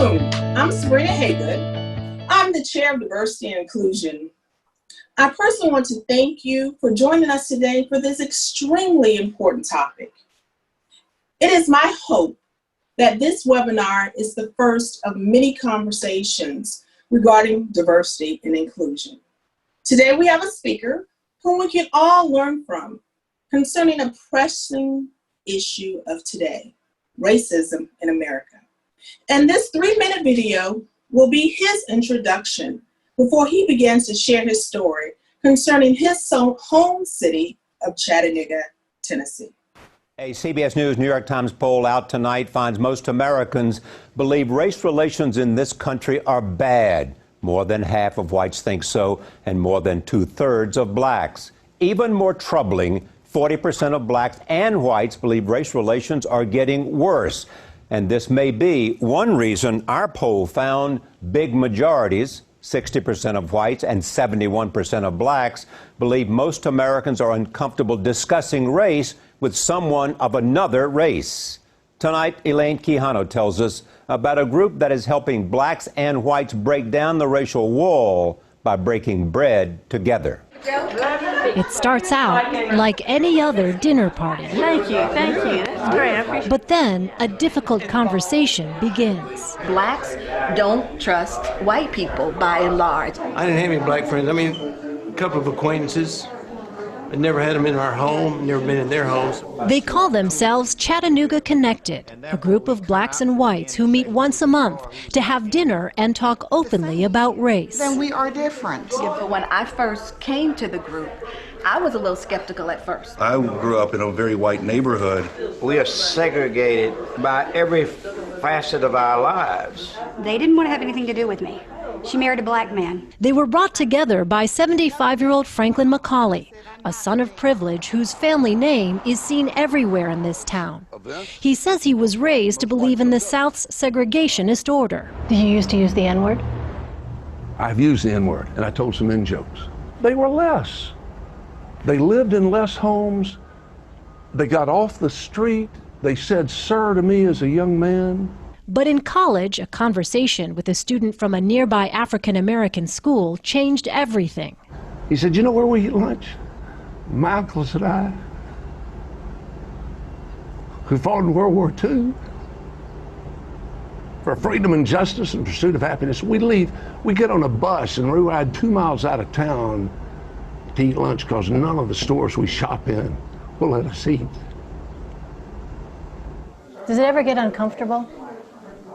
afternoon. I'm Sabrina Hagood. I'm the Chair of Diversity and Inclusion. I personally want to thank you for joining us today for this extremely important topic. It is my hope that this webinar is the first of many conversations regarding diversity and inclusion. Today we have a speaker whom we can all learn from concerning a pressing issue of today, racism in America. And this 3-minute video will be his introduction before he begins to share his story concerning his home city of Chattanooga, Tennessee. A CBS News New York Times poll out tonight finds most Americans believe race relations in this country are bad. More than half of whites think so, and more than 2/3 of blacks. Even more troubling, 40% of blacks and whites believe race relations are getting worse. And this may be one reason our poll found big majorities, 60% of whites and 71% of blacks, believe most Americans are uncomfortable discussing race with someone of another race. Tonight, Elaine Quijano tells us about a group that is helping blacks and whites break down the racial wall by breaking bread together. It starts out like any other dinner party. Thank you. That's great. I appreciate it. But then a difficult conversation begins. Blacks don't trust white people by and large. I didn't have any black friends. I mean, a couple of acquaintances. I never had them in our home, never been in their homes. They call themselves Chattanooga Connected, a group of blacks and whites who meet once a month to have dinner and talk openly about race. Then we are different. Yeah, but when I first came to the group, I was a little skeptical at first. I grew up in a very white neighborhood. We are segregated by every facet of our lives. They didn't want to have anything to do with me. She married a black man. They were brought together by 75-year-old Franklin McCallie, a son of privilege whose family name is seen everywhere in this town. He says he was raised to believe in the South's segregationist order. Did you used to use the N-word? I've used the N-word, and I told some in-jokes. They were less. They lived in less homes. They got off the street. They said sir to me as a young man. But in college, a conversation with a student from a nearby African-American school changed everything. He said, you know where we eat lunch? My uncles and I, who fought in World War II for freedom and justice and pursuit of happiness. We leave, we get on a bus and we ride 2 miles out of town to eat lunch because none of the stores we shop in will let us eat. Does it ever get uncomfortable,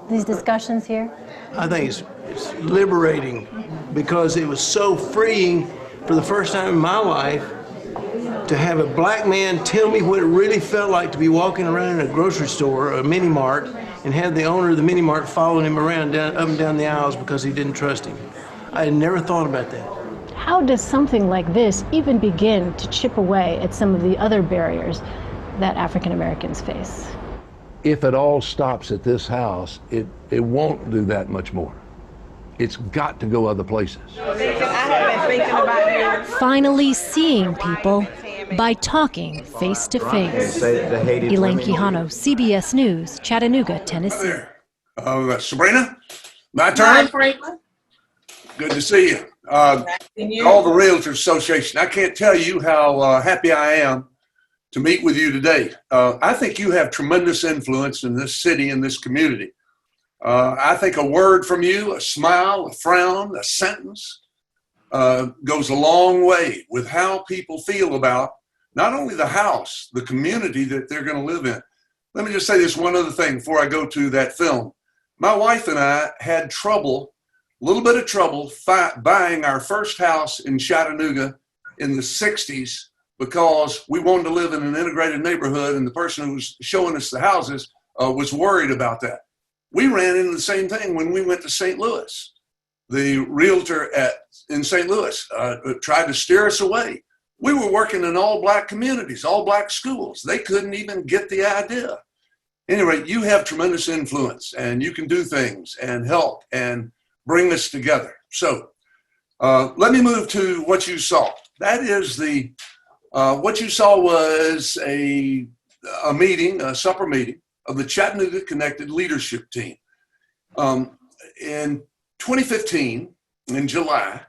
these discussions here? I think it's liberating because it was so freeing for the first time in my life to have a black man tell me what it really felt like to be walking around in a grocery store or a mini mart and have the owner of the mini mart following him around up and down the aisles because he didn't trust him. I had never thought about that. How does something like this even begin to chip away at some of the other barriers that African Americans face? If it all stops at this house, it won't do that much more. It's got to go other places. Finally seeing people by talking face to face. Elaine Quijano, CBS News, Chattanooga, Tennessee. Sabrina, my turn. Hi, Franklin. Good to see you. All the Realtors Association. I can't tell you how happy I am to meet with you today. I think you have tremendous influence in this city and this community. I think a word from you, a smile, a frown, a sentence goes a long way with how people feel about not only the house, the community that they're going to live in. Let me just say this one other thing before I go to that film. My wife and I had trouble, a little bit of trouble, buying our first house in Chattanooga in the 60s because we wanted to live in an integrated neighborhood, and the person who was showing us the houses was worried about that. We ran into the same thing when we went to St. Louis. The realtor in St. Louis tried to steer us away. We were working in all black communities, all black schools. They couldn't even get the idea. Anyway, you have tremendous influence, and you can do things and help and bring us together. So let me move to what you saw. That is what you saw was a meeting, a supper meeting of the Chattanooga Connected leadership team. in 2015, in July,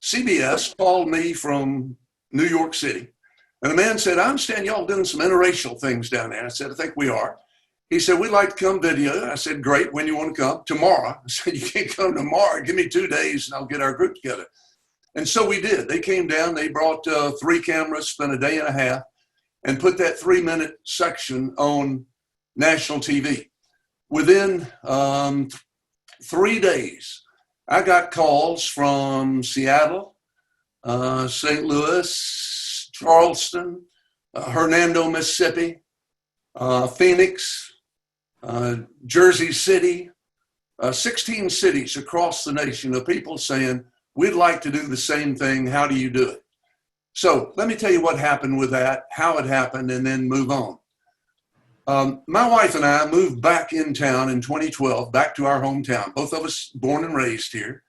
CBS called me from New York City. And the man said, I understand y'all doing some interracial things down there. I said, I think we are. He said, we'd like to come video. I said, great, when you want to come? Tomorrow. I said, you can't come tomorrow. Give me 2 days and I'll get our group together. And so we did. They came down, they brought 3 cameras, spent a day and a half, and put that 3-minute section on national TV. Within 3 days, I got calls from Seattle, St. Louis, Charleston, Hernando, Mississippi, Phoenix, Jersey City, 16 cities across the nation of people saying, we'd like to do the same thing. How do you do it? So let me tell you what happened with that, how it happened, and then move on. My wife and I moved back in town in 2012, back to our hometown, both of us born and raised here.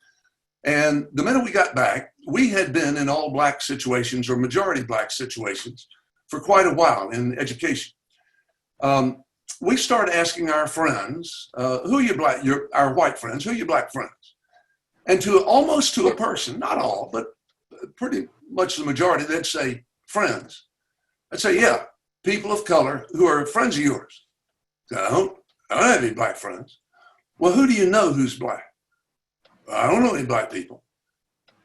And the minute we got back, we had been in all black situations or majority black situations for quite a while in education. We started asking our friends, who are you black, our white friends, who are your black friends? And almost to a person, not all, but pretty much the majority, they'd say, friends. I'd say, yeah, people of color who are friends of yours. I don't have any black friends. Well, who do you know who's black? I don't know any black people.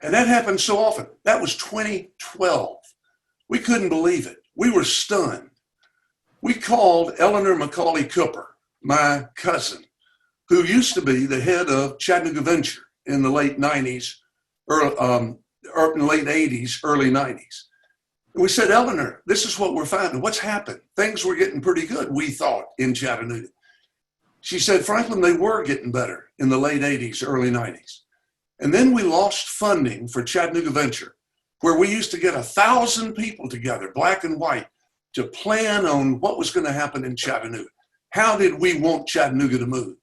And that happened so often. That was 2012. We couldn't believe it. We were stunned. We called Eleanor McCallie Cooper, my cousin, who used to be the head of Chattanooga Venture in the late 90s, late 80s, early 90s. We said, Eleanor, this is what we're finding. What's happened? Things were getting pretty good, we thought, in Chattanooga. She said, Franklin, they were getting better in the late 80s, early 90s. And then we lost funding for Chattanooga Venture, where we used to get 1,000 people together, black and white, to plan on what was going to happen in Chattanooga. How did we want Chattanooga to move?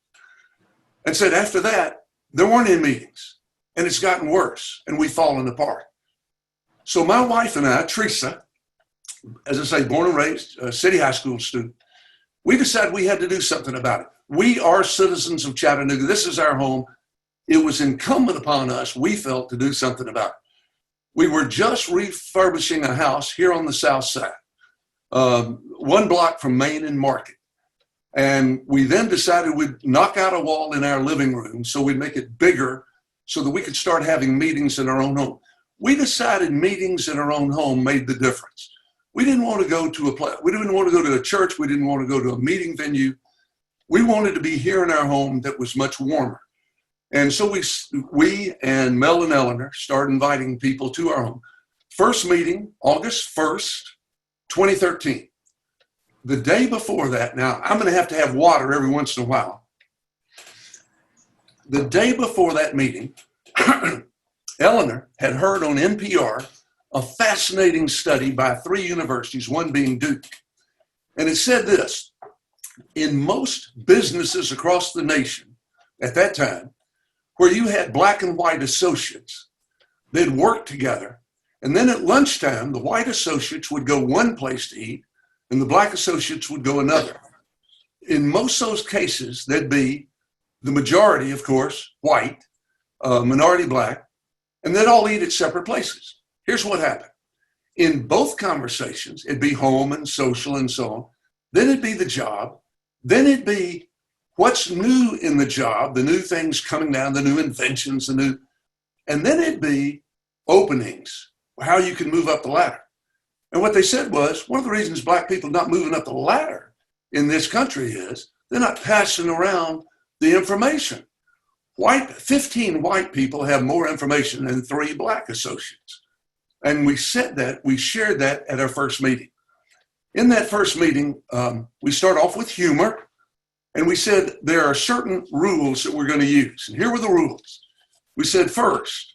And said, after that, there weren't any meetings, and it's gotten worse, and we've fallen apart. So my wife and I, Teresa, as I say, born and raised, a city high school student, we decided we had to do something about it. We are citizens of Chattanooga. This is our home. It was incumbent upon us, we felt, to do something about it. We were just refurbishing a house here on the south side, 1 block from Main and Market. And we then decided we'd knock out a wall in our living room so we'd make it bigger so that we could start having meetings in our own home. We decided meetings in our own home made the difference. We didn't want to go to a place. We didn't want to go to a church. We didn't want to go to a meeting venue. We wanted to be here in our home that was much warmer. And so we and Mel and Eleanor started inviting people to our home. First meeting, August 1st, 2013. The day before that, now I'm going to have water every once in a while. The day before that meeting, Eleanor had heard on NPR a fascinating study by 3 universities, one being Duke. And it said this, in most businesses across the nation at that time, where you had black and white associates, they'd work together. And then at lunchtime, the white associates would go one place to eat, and the black associates would go another. In most of those cases, there'd be the majority, of course, white, minority black, and they'd all eat at separate places. Here's what happened. In both conversations, it'd be home and social and so on. Then it'd be the job. Then it'd be what's new in the job, the new things coming down, the new inventions, and then it'd be openings, how you can move up the ladder. And what they said was, one of the reasons black people are not moving up the ladder in this country is they're not passing around the information. 15 white people have more information than 3 black associates. And we said that, we shared that at our first meeting. In that first meeting, we start off with humor, and we said there are certain rules that we're going to use. And here were the rules. We said first,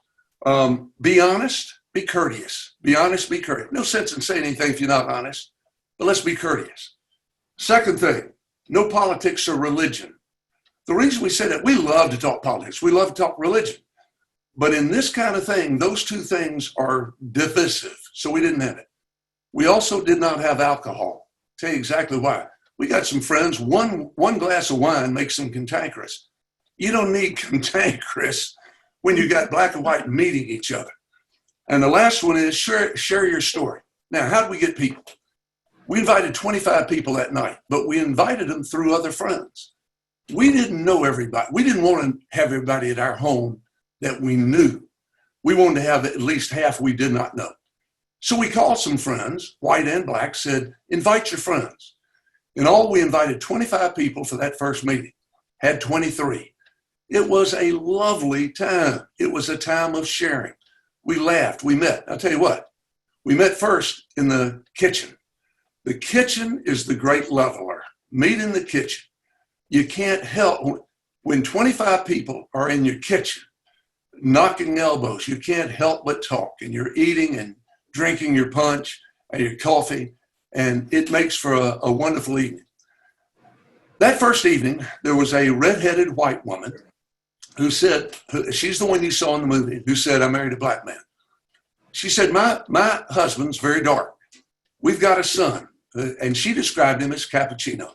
be honest, be courteous. Be honest, be courteous. No sense in saying anything if you're not honest, but let's be courteous. Second thing, no politics or religion. The reason we said that, we love to talk politics. We love to talk religion. But in this kind of thing, those 2 things are divisive, so we didn't have it. We also did not have alcohol. I'll tell you exactly why. We got some friends, one glass of wine makes them cantankerous. You don't need cantankerous when you got black and white meeting each other. And the last one is share your story. Now, how do we get people? We invited 25 people that night, but we invited them through other friends. We didn't know everybody. We didn't want to have everybody at our home that we knew. We wanted to have at least half we did not know. So we called some friends, white and black, said, invite your friends. In all, we invited 25 people for that first meeting, had 23. It was a lovely time. It was a time of sharing. We laughed, we met. I'll tell you what, we met first in the kitchen. The kitchen is the great leveler. Meet in the kitchen. You can't help, when 25 people are in your kitchen, knocking elbows, you can't help but talk, and you're eating and drinking your punch and your coffee, and it makes for a wonderful evening. That first evening, there was a redheaded white woman who said, she's the one you saw in the movie, who said, I married a black man. She said, my husband's very dark. We've got a son. And she described him as cappuccino.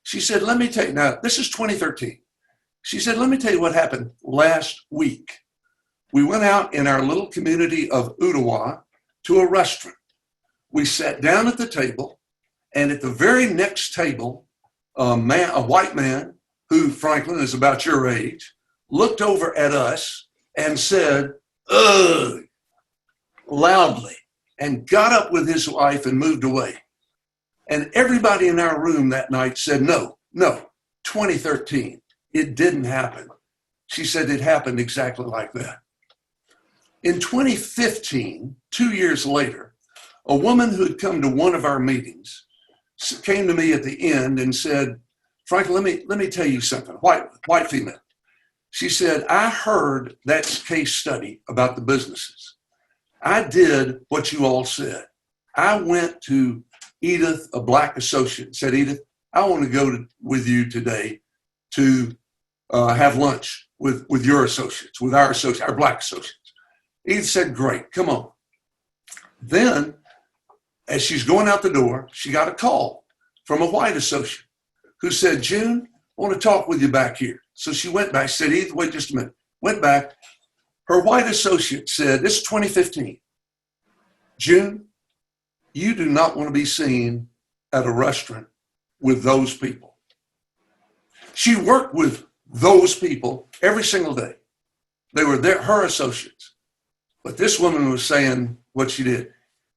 She said, let me tell you, now this is 2013. She said, let me tell you what happened last week. We went out in our little community of Ottawa to a restaurant. We sat down at the table, and at the very next table, a white man who, Franklin, is about your age, looked over at us and said, ugh, loudly, and got up with his wife and moved away. And everybody in our room that night said, no, 2013, it didn't happen. She said it happened exactly like that. In 2015, 2 years later, a woman who had come to one of our meetings came to me at the end and said, Franklin, let me tell you something, white female. She said, I heard that case study about the businesses. I did what you all said. I went to Edith, a black associate, said, Edith, I want to go with you today to have lunch with your associates, with our associates, our black associates. Edith said, great, come on. Then, as she's going out the door, she got a call from a white associate who said, June, I want to talk with you back here. So she went back, said, Edith, wait just a minute. Went back. Her white associate said, this is 2015. June, you do not want to be seen at a restaurant with those people. She worked with those people every single day. They were her associates. But this woman was saying what she did.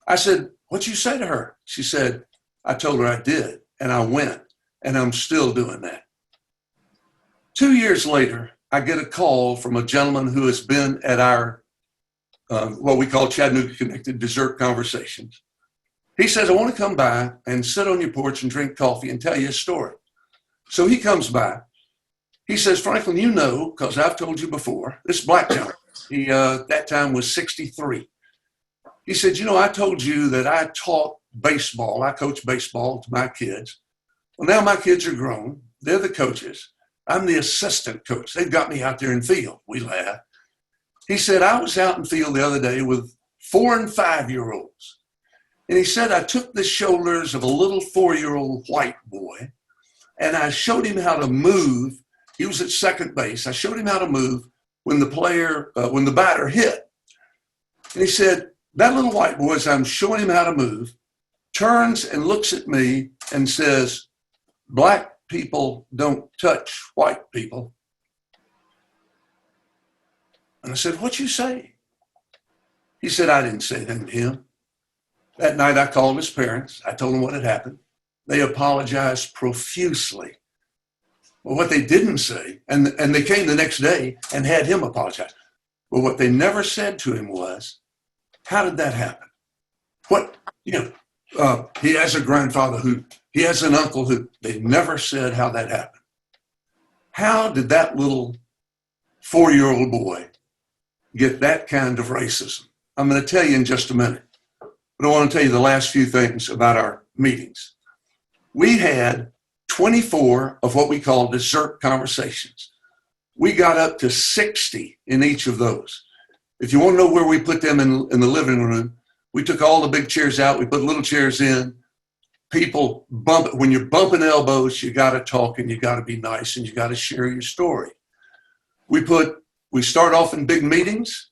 I said, what'd you say to her? She said, I told her I did, and I went, and I'm still doing that. 2 years later, I get a call from a gentleman who has been at our, what we call Chattanooga Connect dessert conversations. He says, I want to come by and sit on your porch and drink coffee and tell you a story. So he comes by. He says, Franklin, you know, because I've told you before, this black gentleman, he that time was 63. He said, you know, I told you that I taught baseball. I coach baseball to my kids. Well, now my kids are grown. They're the coaches. I'm the assistant coach. They've got me out there in field. We laugh. He said, I was out in field the other day with 4- and 5-year-olds. And he said, I took the shoulders of a little 4-year-old white boy, and I showed him how to move. He was at second base. I showed him how to move when the batter hit. And he said, that little white boy, as I'm showing him how to move, turns and looks at me and says, black people don't touch white people. And I said, what'd you say? He said, I didn't say that to him. That night I called his parents. I told them what had happened. They apologized profusely. Well, what they didn't say, and they came the next day and had him apologize. But what they never said to him was, how did that happen? He has a grandfather he has an uncle who, they never said how that happened. How did that little 4-year-old boy get that kind of racism? I'm going to tell you in just a minute. But I want to tell you the last few things about our meetings. We had 24 of what we call dessert conversations. We got up to 60 in each of those. If you want to know where we put them in the living room, we took all the big chairs out, we put little chairs in. People when you're bumping elbows, you got to talk and you got to be nice and you got to share your story. We start off in big meetings.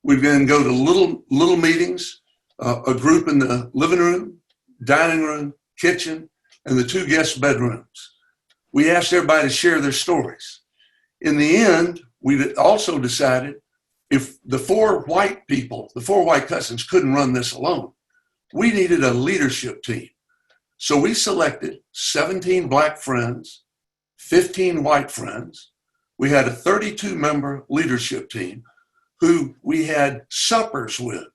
We then go to little meetings, a group in the living room, dining room, kitchen, and the 2 guest bedrooms. We asked everybody to share their stories. In the end, we also decided if the 4 white people, the 4 white cousins couldn't run this alone, we needed a leadership team. So we selected 17 black friends, 15 white friends. We had a 32-member leadership team who we had suppers with.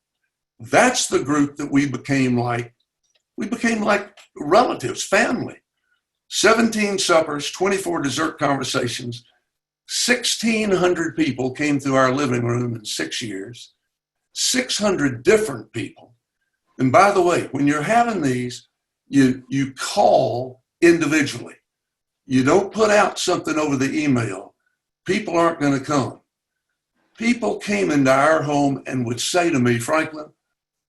That's the group that we became like relatives, family. 17 suppers, 24 dessert conversations, 1,600 people came through our living room in 6 years, 600 different people. And by the way, when you're having these, you call individually. You don't put out something over the email. People aren't going to come. People came into our home and would say to me, Franklin,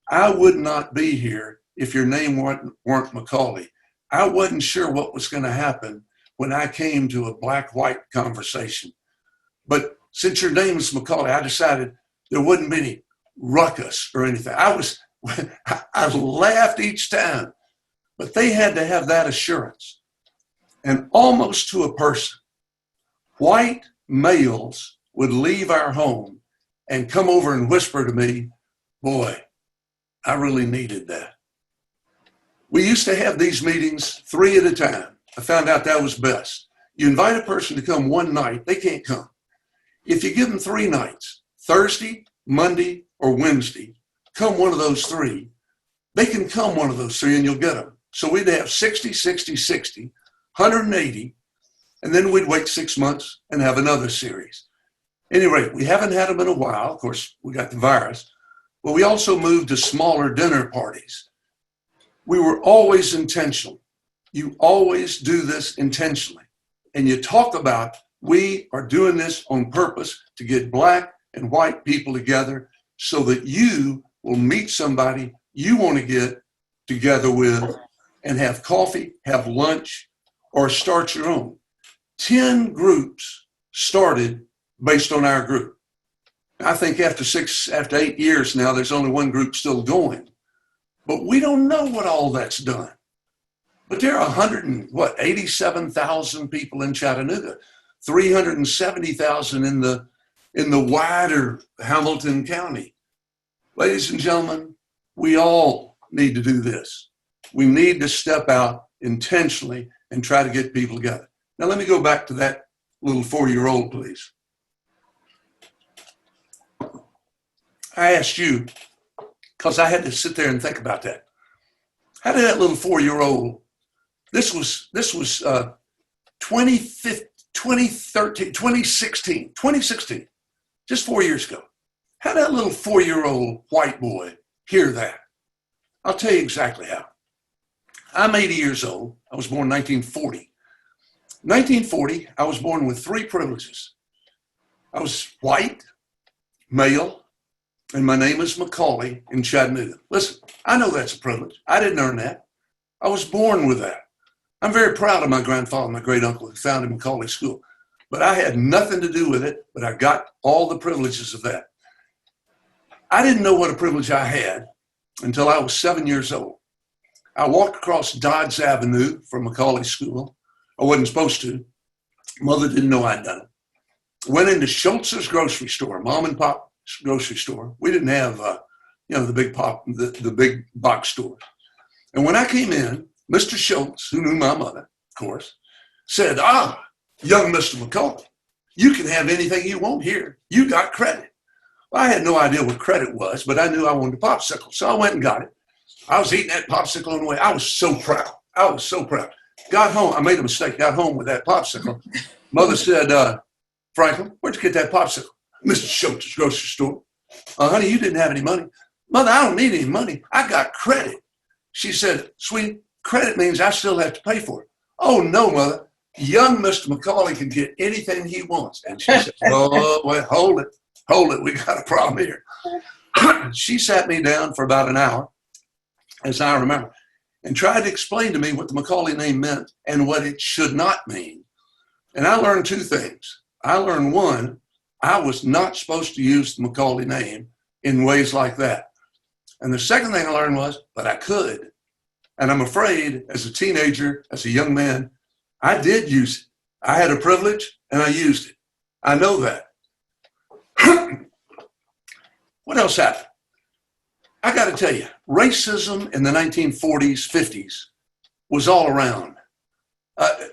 I would not be here if your name weren't McCallie. I wasn't sure what was going to happen when I came to a black-white conversation. But since your name is McCallie, I decided there wouldn't be any ruckus or anything. I laughed each time, but they had to have that assurance. And almost to a person, white males would leave our home and come over and whisper to me, boy, I really needed that. We used to have these meetings 3 at a time. I found out that was best. You invite a person to come one night, they can't come. If you give them 3 nights, Thursday, Monday, or Wednesday, come one of those 3, they can come one of those 3 and you'll get them. So we'd have 60, 60, 60, 180, and then we'd wait 6 months and have another series. At any rate, we haven't had them in a while. Of course, we got the virus, but we also moved to smaller dinner parties. We were always intentional. You always do this intentionally. And you talk about, we are doing this on purpose to get black and white people together so that you will meet somebody you want to get together with and have coffee, have lunch, or start your own. 10 groups started based on our group. I think after 8 years now, there's only 1 group still going. But we don't know what all that's done. But there are 87,000 people in Chattanooga, 370,000 in the wider Hamilton County. Ladies and gentlemen, we all need to do this. We need to step out intentionally and try to get people together. Now let me go back to that little 4-year-old, please. I asked you, because I had to sit there and think about that. How did that little 4-year-old, this was 2016, just 4 years ago. How did that little 4-year-old white boy hear that? I'll tell you exactly how. I'm 80 years old. I was born in 1940. 1940, I was born with 3 privileges. I was white, male, and my name is McCallie in Chattanooga. Listen, I know that's a privilege. I didn't earn that. I was born with that. I'm very proud of my grandfather, my great uncle who founded McCallie School, but I had nothing to do with it, but I got all the privileges of that. I didn't know what a privilege I had until I was 7 years old. I walked across Dodge Avenue from McCallie School. I wasn't supposed to. Mother didn't know I'd done it. Went into Schultz's grocery store, mom and pop grocery store. We didn't have, the big box stores. And when I came in, Mr. Schultz, who knew my mother, of course, said, young Mr. McCallie, you can have anything you want here. You got credit. Well, I had no idea what credit was, but I knew I wanted a popsicle. So I went and got it. I was eating that popsicle on the way. I was so proud. Got home. I made a mistake. Got home with that popsicle. Mother said, Franklin, where'd you get that popsicle? Mr. Schultz's grocery store. Honey, you didn't have any money. Mother, I don't need any money. I got credit. She said, sweetie, credit means I still have to pay for it. Oh, no, Mother. Young Mr. McCallie can get anything he wants. And she said, oh, well, hold it. We got a problem here. She sat me down for about an hour, as I remember, and tried to explain to me what the McCallie name meant and what it should not mean. And I learned 2 things. I learned, 1, I was not supposed to use the McCallie name in ways like that. And the second thing I learned was, but I could. And I'm afraid as a teenager, as a young man, I did use it. I had a privilege and I used it. I know that. What else happened? I got to tell you, racism in the 1940s, 50s was all around.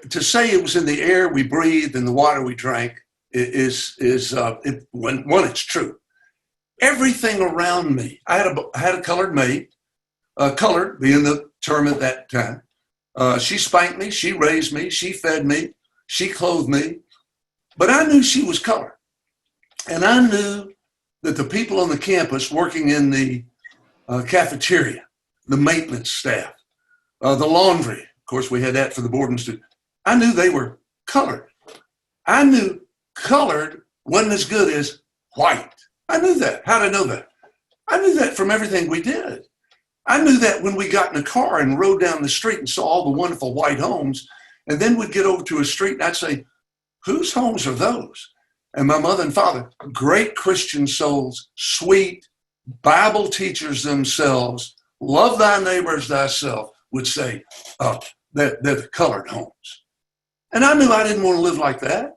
To say it was in the air we breathed and the water we drank it's true. Everything around me. I had a colored maid, colored being the term at that time. She spanked me, she raised me, she fed me, she clothed me, but I knew she was colored. And I knew that the people on the campus working in the cafeteria, the maintenance staff, the laundry, of course we had that for the boarding students, I knew they were colored. I knew colored wasn't as good as white. I knew that. How did I know that? I knew that from everything we did. I knew that when we got in a car and rode down the street and saw all the wonderful white homes, and then we'd get over to a street and I'd say, whose homes are those? And my mother and father, great Christian souls, sweet Bible teachers themselves, love thy neighbor as thyself, would say, they're the colored homes. And I knew I didn't want to live like that.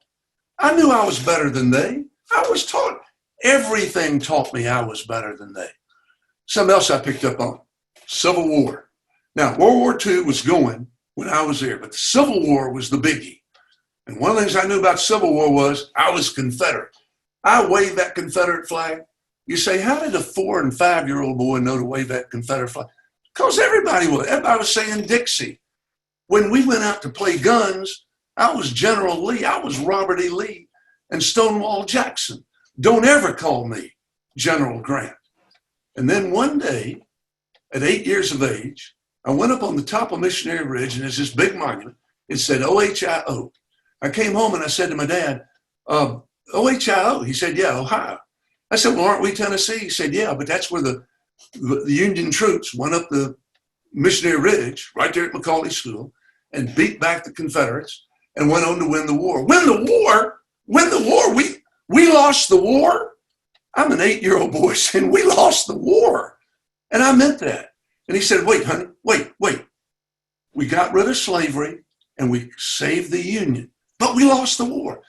I knew I was better than they. I was taught, everything taught me I was better than they. Something else I picked up on, Civil War. Now, World War II was going when I was there, but the Civil War was the biggie. And one of the things I knew about Civil War was I was Confederate. I waved that Confederate flag. You say, how did a 4- and 5-year-old boy know to wave that Confederate flag? Because everybody was. Everybody was saying Dixie. When we went out to play guns, I was General Lee. I was Robert E. Lee and Stonewall Jackson. Don't ever call me General Grant. And then one day, at 8 years of age, I went up on the top of Missionary Ridge, and there's this big monument. It said OHIO. I came home and I said to my dad, OHIO? He said, yeah, Ohio. I said, well, aren't we Tennessee? He said, yeah, but that's where the Union troops went up the Missionary Ridge, right there at McCallie School, and beat back the Confederates and went on to win the war. Win the war? We lost the war? I'm an 8-year-old boy saying we lost the war. And I meant that. And he said, wait, honey, wait. We got rid of slavery and we saved the Union, but we lost the war.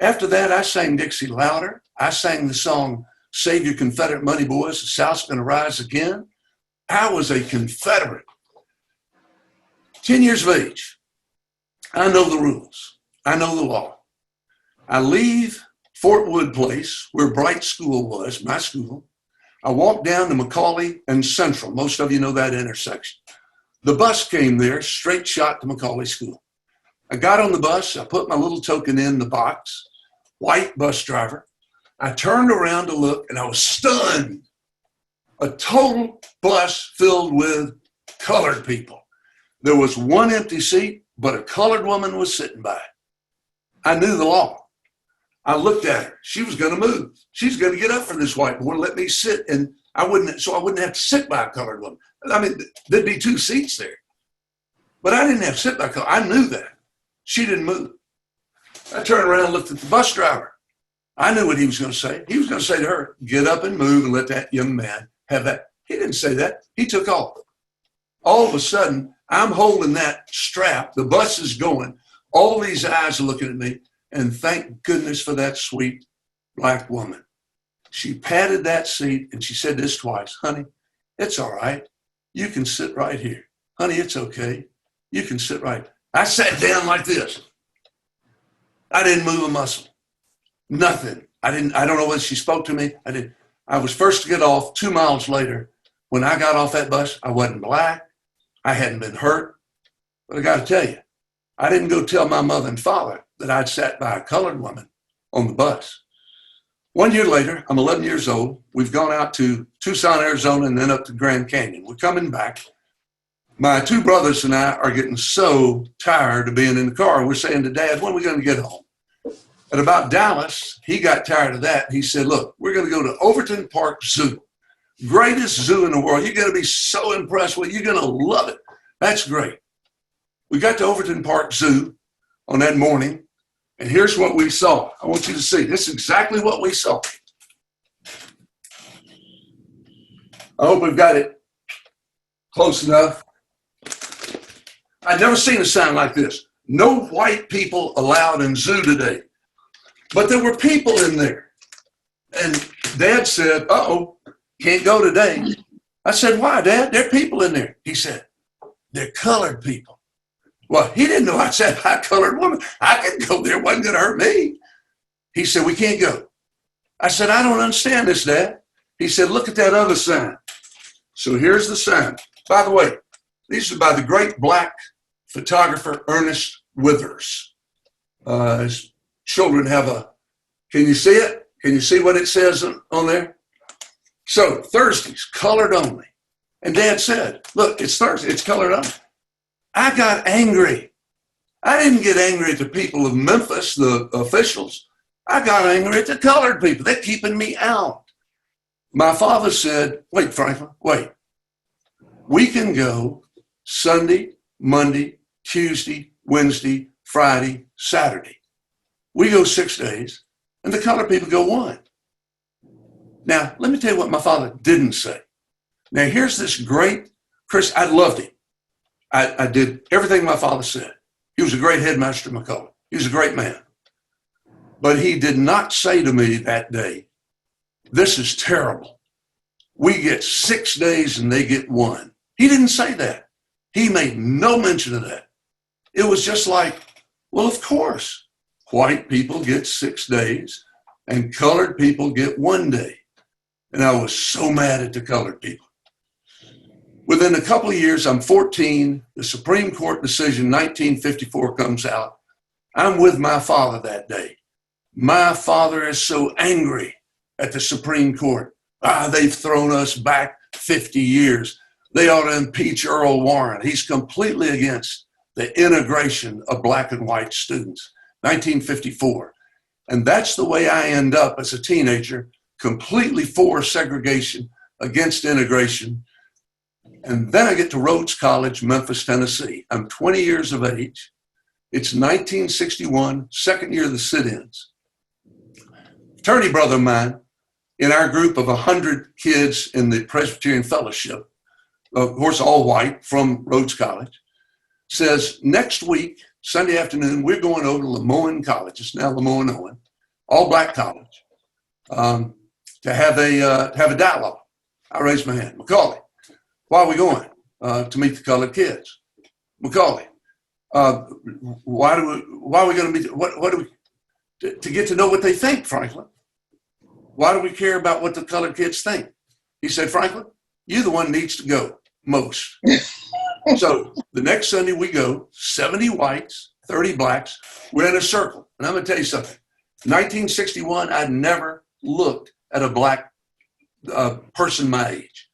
After that, I sang Dixie louder. I sang the song, Save Your Confederate Money, Boys, the South's Gonna Rise Again. I was a Confederate. 10 years of age. I know the rules. I know the law. I leave Fort Wood Place, where Bright School was, my school. I walked down to McCallie and Central. Most of you know that intersection. The bus came there, straight shot to McCallie School. I got on the bus. I put my little token in the box. White bus driver. I turned around to look, and I was stunned. A total bus filled with colored people. There was one empty seat, but a colored woman was sitting by it. I knew the law. I looked at her. She was going to move. She's going to get up for this white boy and let me sit, and I wouldn't have to sit by a colored woman. I mean, there'd be 2 seats there. But I didn't have to sit by a colored. I knew that. She didn't move. I turned around and looked at the bus driver. I knew what he was going to say. He was going to say to her, get up and move and let that young man have that. He didn't say that. He took off. All of a sudden, I'm holding that strap. The bus is going. All these eyes are looking at me. And thank goodness for that sweet black woman. She patted that seat and she said this twice, honey, it's all right. You can sit right here. Honey, it's okay. You can sit right. I sat down like this. I didn't move a muscle. Nothing. I don't know whether she spoke to me. I was first to get off. 2 miles later, when I got off that bus, I wasn't black. I hadn't been hurt. But I got to tell you, I didn't go tell my mother and father that I'd sat by a colored woman on the bus. 1 year later, I'm 11 years old. We've gone out to Tucson, Arizona, and then up to Grand Canyon. We're coming back. My 2 brothers and I are getting so tired of being in the car. We're saying to Dad, when are we going to get home? At about Dallas, he got tired of that. He said, look, we're going to go to Overton Park Zoo. Greatest zoo in the world. You're going to be so impressed with it. You're going to love it. That's great. We got to Overton Park Zoo on that morning. And here's what we saw. I want you to see. This is exactly what we saw. I hope we've got it close enough. I'd never seen a sign like this. No white people allowed in zoo today. But there were people in there. And Dad said, uh-oh, can't go today. I said, why, Dad? There are people in there. He said, they're colored people. Well, he didn't know I said I colored woman. I could go there. It wasn't going to hurt me. He said, we can't go. I said, I don't understand this, Dad. He said, look at that other sign. So here's the sign. By the way, these are by the great black photographer Ernest Withers. His children have a, can you see it? Can you see what it says on there? So Thursdays, colored only. And Dad said, look, it's Thursday, it's colored only. I got angry. I didn't get angry at the people of Memphis, the officials. I got angry at the colored people. They're keeping me out. My father said, wait, Franklin, wait. We can go Sunday, Monday, Tuesday, Wednesday, Friday, Saturday. We go 6 days, and the colored people go 1. Now, let me tell you what my father didn't say. Now, here's this great, Chris, I loved him. I did everything my father said. He was a great headmaster, McCallie. He was a great man. But he did not say to me that day, this is terrible. We get 6 days and they get 1. He didn't say that. He made no mention of that. It was just like, well, of course, white people get 6 days and colored people get 1 day. And I was so mad at the colored people. Within a couple of years, I'm 14. The Supreme Court decision, 1954, comes out. I'm with my father that day. My father is so angry at the Supreme Court. They've thrown us back 50 years. They ought to impeach Earl Warren. He's completely against the integration of black and white students. 1954. And that's the way I end up as a teenager, completely for segregation, against integration. And then I get to Rhodes College, Memphis, Tennessee. I'm 20 years of age. It's 1961, second year of the sit-ins. Fraternity brother of mine, in our group of 100 kids in the Presbyterian Fellowship, of course, all white from Rhodes College, says next week, Sunday afternoon, we're going over to Lemoyne College. It's now Lemoyne Owen, all black college, to have a dialogue. I raised my hand. McCallie, why are we going? To meet the colored kids. McCallie, why are we going to meet? What do we, to get to know what they think, Franklin? Why do we care about what the colored kids think? He said, Franklin, you're the one that needs to go most. So the next Sunday we go, 70 whites, 30 blacks. We're in a circle. And I'm going to tell you something. 1961, I'd never looked at a black person my age.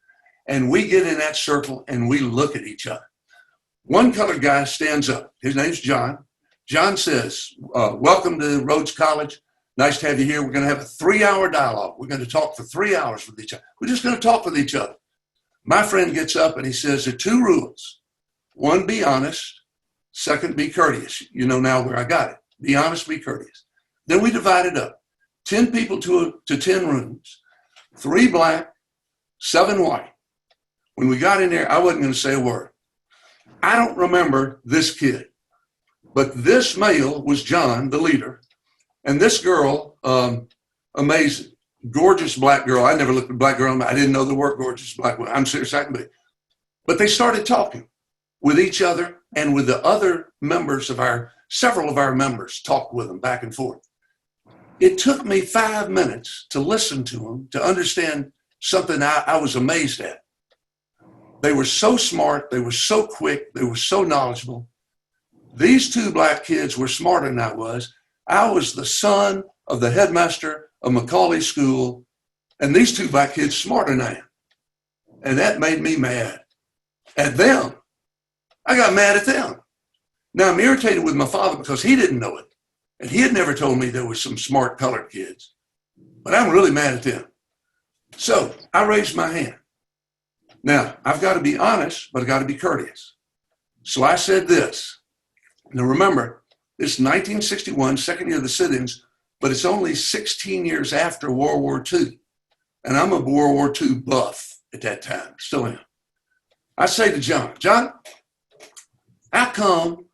And we get in that circle and we look at each other. One colored guy stands up. His name's John. John says, welcome to Rhodes College. Nice to have you here. We're going to have a 3-hour dialogue. We're going to talk for 3 hours with each other. We're just going to talk with each other. My friend gets up and he says, there are 2 rules. 1, be honest. 2, be courteous. You know now where I got it. Be honest, be courteous. Then we divided up. 10 people to 10 rooms. 3 black, 7 white. When we got in there, I wasn't going to say a word. I don't remember this kid, but this male was John, the leader, and this girl, amazing, gorgeous black girl. I never looked at a black girl. I didn't know there were gorgeous black women. I'm serious, I can be. But they started talking with each other and with the other members of several of our members talked with them back and forth. It took me 5 minutes to listen to them, to understand something I was amazed at. They were so smart, they were so quick, they were so knowledgeable. These 2 black kids were smarter than I was. I was the son of the headmaster of McCallie School, and these 2 black kids smarter than I am. And that made me mad at them. I got mad at them. Now I'm irritated with my father because he didn't know it. And he had never told me there were some smart colored kids. But I'm really mad at them. So I raised my hand. Now, I've got to be honest, but I've got to be courteous. So I said this. Now remember, It's 1961, second year of the sit-ins, but it's only 16 years after World War II. And I'm a World War II buff at that time, still am. I say to John, John, how come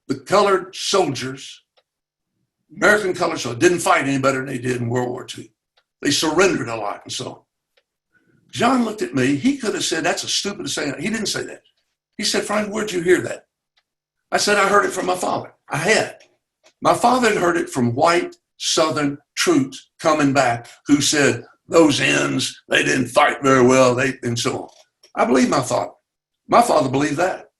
the colored soldiers, American colored soldiers, didn't fight any better than they did in World War II? They surrendered a lot and so on. John looked at me. He could have said, that's a stupid saying. He didn't say that. He said, Frank, where'd you hear that? I said, I heard it from my father. I had. My father had heard it from white Southern troops coming back who said, those ends, they didn't fight very well, and so on. I believe my father. My father believed that.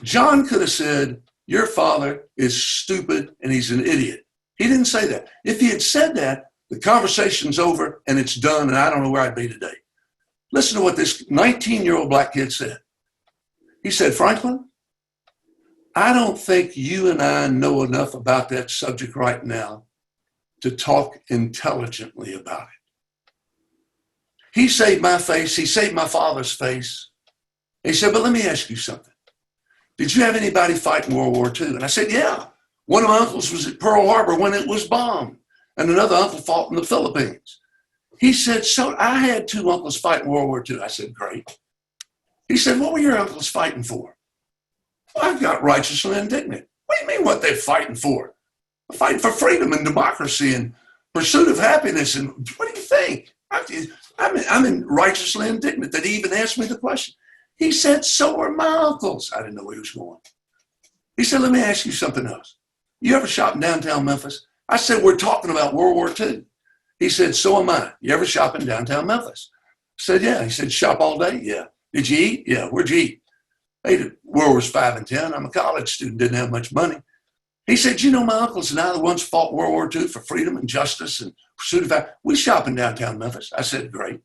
John could have said, your father is stupid and he's an idiot. He didn't say that. If he had said that, the conversation's over and it's done and I don't know where I'd be today. Listen to what this 19-year-old black kid said. He said, Franklin, I don't think you and I know enough about that subject right now to talk intelligently about it. He saved my face. He saved my father's face. He said, but let me ask you something. Did you have anybody fight in World War II? And I said, yeah. One of my uncles was at Pearl Harbor when it was bombed, and another uncle fought in the Philippines. He said, so I had two uncles fight in World War II. I said, great. He said, what were your uncles fighting for? Well, I got righteously indignant. What do you mean what they're fighting for? They're fighting for freedom and democracy and pursuit of happiness. And what do you think? I'm righteously indignant that he even asked me the question. He said, so are my uncles. I didn't know where he was going. He said, let me ask you something else. You ever shop in downtown Memphis? I said, we're talking about World War II. He said, so am I. You ever shop in downtown Memphis? I said, yeah. He said, shop all day? Yeah. Did you eat? Yeah. Where'd you eat? I ate at World Wars 5 and 10. I'm a college student, didn't have much money. He said, you know, my uncles and I, the ones fought World War II for freedom and justice and pursuit of happiness. We shop in downtown Memphis. I said, great.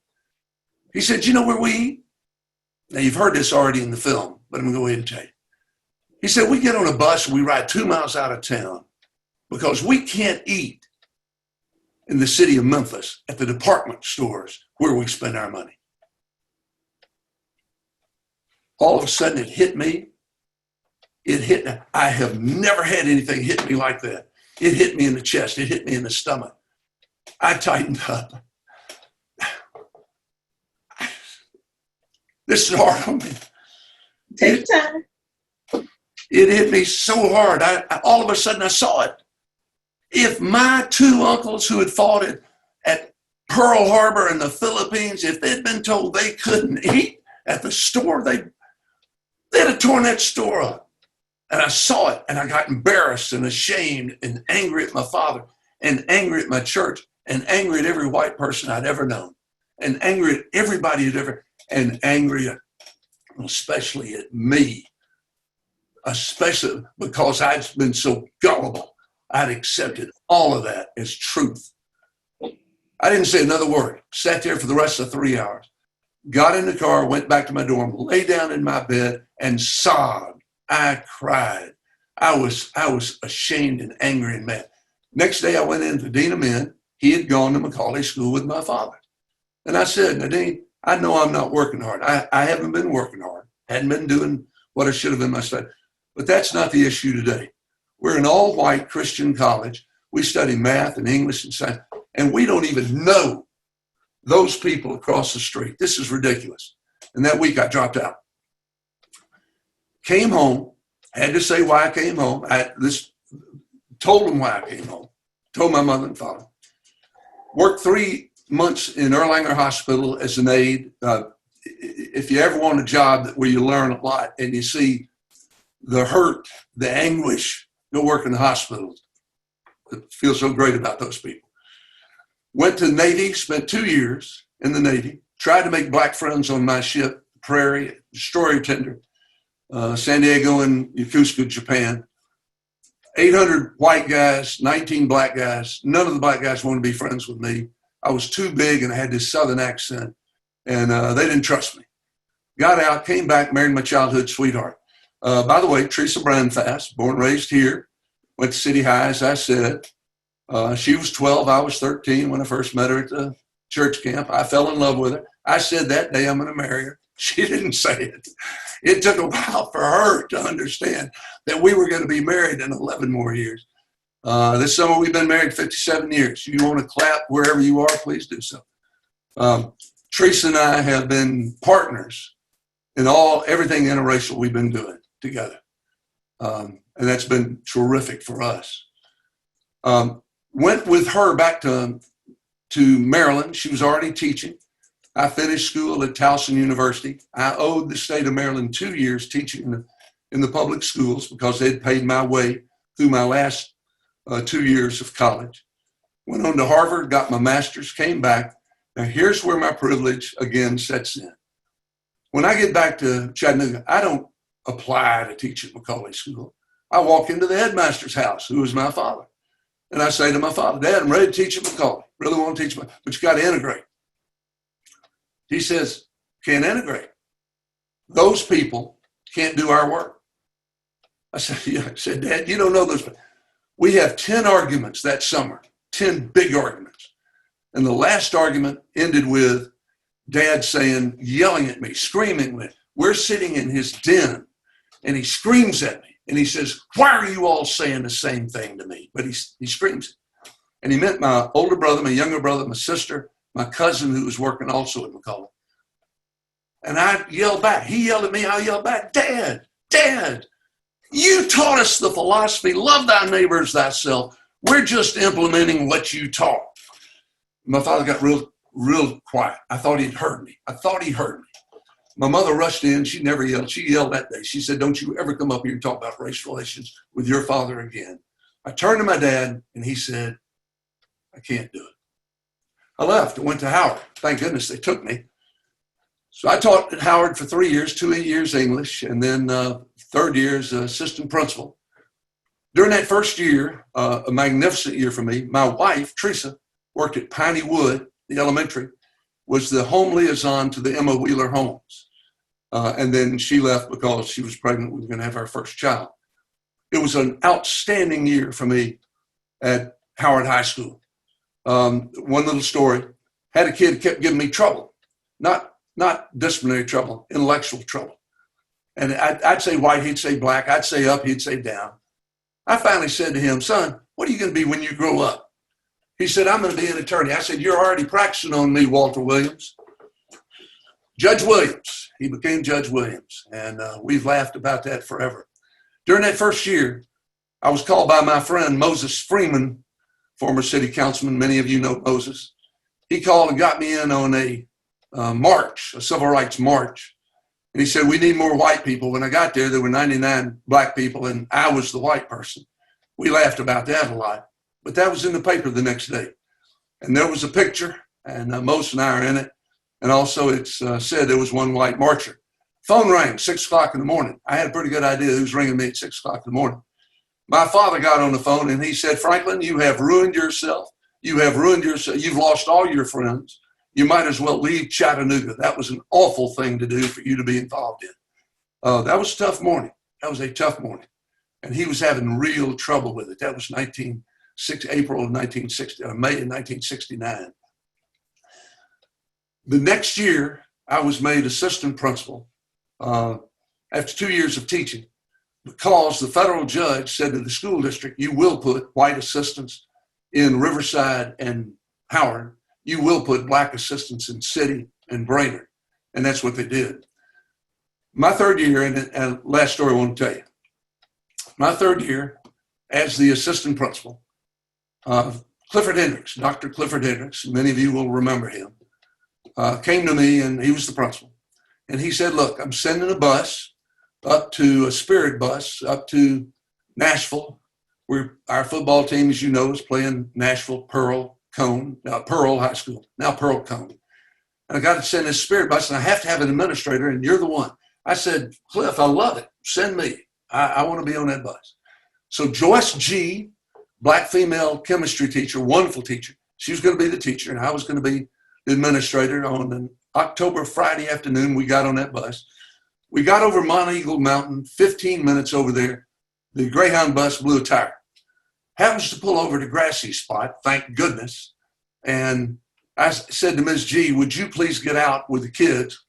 He said, you know where we eat? Now, you've heard this already in the film, but I'm going to go ahead and tell you. He said, we get on a bus and we ride 2 miles out of town because we can't eat in the city of Memphis at the department stores where we spend our money. All of a sudden it hit me. I have never had anything hit me like that. It hit me in the chest. It hit me in the stomach. I tightened up. This is hard on me. Take time. It hit me so hard. All of a sudden I saw it. If my two uncles who had fought at Pearl Harbor in the Philippines, if they'd been told they couldn't eat at the store, they'd have torn that store up. And I saw it and I got embarrassed and ashamed and angry at my father and angry at my church and angry at every white person I'd ever known and angry at everybody who'd ever, and angry at, especially at me, especially because I'd been so gullible. I'd accepted all of that as truth. I didn't say another word, sat there for the rest of 3 hours, got in the car, went back to my dorm, lay down in my bed and sobbed. I cried. I was ashamed and angry and mad. Next day I went in to Dean of Men. He had gone to McCallie School with my father. And I said, Nadine, I know I'm not working hard. I haven't been working hard. Hadn't been doing what I should have in my study. But that's not the issue today. We're an all-white Christian college. We study math and English and science, and we don't even know those people across the street. This is ridiculous. And that week I dropped out. Came home, had to say why I came home. Told them why I came home. Told my mother and father. Worked 3 months in Erlanger Hospital as an aide. If you ever want a job where you learn a lot and you see the hurt, the anguish, go work in the hospital. It feels so great about those people. Went to the Navy, spent 2 years in the Navy, tried to make black friends on my ship, Prairie, destroyer tender, San Diego and Yokosuka, Japan. 800 white guys, 19 black guys. None of the black guys wanted to be friends with me. I was too big and I had this Southern accent, and they didn't trust me. Got out, came back, married my childhood sweetheart. By the way, Teresa Brandfast, born and raised here, went to City High, as I said. She was 12, I was 13 when I first met her at the church camp. I fell in love with her. I said that day I'm going to marry her. She didn't say it. It took a while for her to understand that we were going to be married in 11 more years. This summer, we've been married 57 years. You want to clap wherever you are, please do so. Teresa and I have been partners in everything interracial we've been doing together. And that's been terrific for us. Went with her back to Maryland. She was already teaching. I finished school at Towson University. I owed the state of Maryland 2 years teaching in the public schools because they'd paid my way through my last 2 years of college. Went on to Harvard, got my master's, came back. Now here's where my privilege again sets in. When I get back to Chattanooga, I don't apply to teach at McCallie School. I walk into the headmaster's house, who is my father. And I say to my father, Dad, I'm ready to teach at McCallie. Really want to teach, but you got to integrate. He says, can't integrate. Those people can't do our work. I said, yeah. I said, Dad, you don't know those. We have 10 arguments that summer, 10 big arguments. And the last argument ended with Dad yelling at me, screaming. We're sitting in his den, and he screams at me. And he says, why are you all saying the same thing to me? But he screams. And he meant my older brother, my younger brother, my sister, my cousin who was working also at McCallie. And I yelled back. He yelled at me. I yelled back, Dad, you taught us the philosophy, love thy neighbor as thyself. We're just implementing what you taught. My father got real quiet. I thought he'd heard me. My mother rushed in. She never yelled. She yelled that day. She said, don't you ever come up here and talk about race relations with your father again. I turned to my dad, and he said, I can't do it. I left. I went to Howard. Thank goodness they took me. So I taught at Howard for 3 years, 2 years English, and then third year as assistant principal. During that first year, a magnificent year for me, my wife, Teresa, worked at Piney Wood, the elementary, was the home liaison to the Emma Wheeler homes. And then she left because she was pregnant. We were going to have our first child. It was an outstanding year for me at Howard High School. One little story, had a kid kept giving me trouble, not disciplinary trouble, intellectual trouble. And I'd say white, he'd say black, I'd say up, he'd say down. I finally said to him, son, what are you going to be when you grow up? He said, I'm going to be an attorney. I said, you're already practicing on me, Walter Williams. Judge Williams. He became Judge Williams. And we've laughed about that forever. During that first year, I was called by my friend Moses Freeman, former city councilman. Many of you know Moses. He called and got me in on a march, a civil rights march. And he said, we need more white people. When I got there were 99 black people, and I was the white person. We laughed about that a lot. But that was in the paper the next day. And there was a picture, and Moses and I are in it. And also it's said there was one white marcher. Phone rang, 6 o'clock in the morning. I had a pretty good idea who was ringing me at 6 o'clock in the morning. My father got on the phone, and he said, Franklin, you have ruined yourself. You've lost all your friends. You might as well leave Chattanooga. That was an awful thing to do for you to be involved in. That was a tough morning. And he was having real trouble with it. That was April of 1960, or May of 1969. The next year, I was made assistant principal after 2 years of teaching, because the federal judge said to the school district, you will put white assistants in Riverside and Howard. You will put black assistants in City and Brainerd. And that's what they did. My third year, and last story I want to tell you. My third year as the assistant principal, Clifford Hendricks, Dr. Clifford Hendricks, many of you will remember him, came to me, and he was the principal. And he said, look, I'm sending a Spirit bus up to Nashville, where our football team, as you know, is playing Nashville Pearl High School, now Pearl Cone. And I got to send this Spirit bus, and I have to have an administrator, and you're the one. I said, Cliff, I love it. Send me. I want to be on that bus. So Joyce G., black female chemistry teacher, wonderful teacher. She was going to be the teacher, and I was going to be the administrator. On an Friday afternoon, we got on that bus. We got over Monteagle Mountain, 15 minutes over there. The Greyhound bus blew a tire. Happens to pull over to grassy spot, thank goodness. And I said to Ms. G, would you please get out with the kids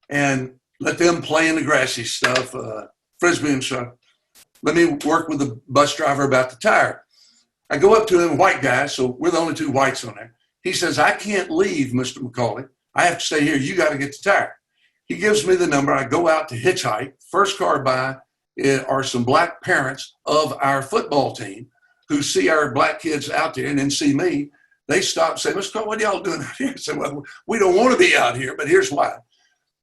and let them play in the grassy stuff, Frisbee and stuff. Let me work with the bus driver about the tire. I go up to him, white guy, so we're the only two whites on there. He says, I can't leave, Mr. McCallie. I have to stay here. You got to get the tire. He gives me the number. I go out to hitchhike. First car by are some black parents of our football team who see our black kids out there and then see me. They stop and say, Mr. McCallie, what are y'all doing out here? I said, well, we don't want to be out here, but here's why.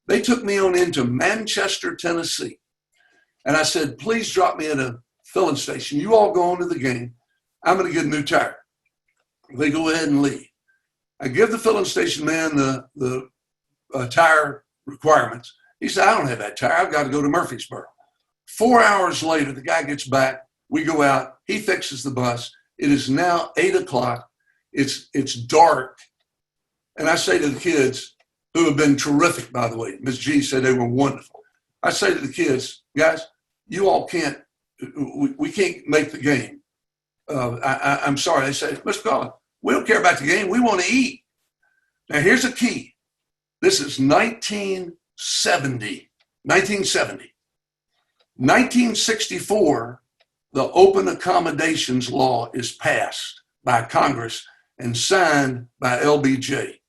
They took me on into Manchester, Tennessee. And I said, please drop me at a filling station. You all go on to the game. I'm going to get a new tire. They go ahead and leave. I give the filling station man the tire requirements. He said, I don't have that tire. I've got to go to Murfreesboro. 4 hours later, the guy gets back. We go out. He fixes the bus. It is now 8 o'clock. It's dark. And I say to the kids, who have been terrific, by the way, Ms. G said they were wonderful. I say to the kids, guys, you all can't, we can't make the game. I'm sorry. They say, Mr. McCallie, we don't care about the game. We want to eat. Now, here's a key. This is 1970. 1964, the Open Accommodations Law is passed by Congress and signed by LBJ.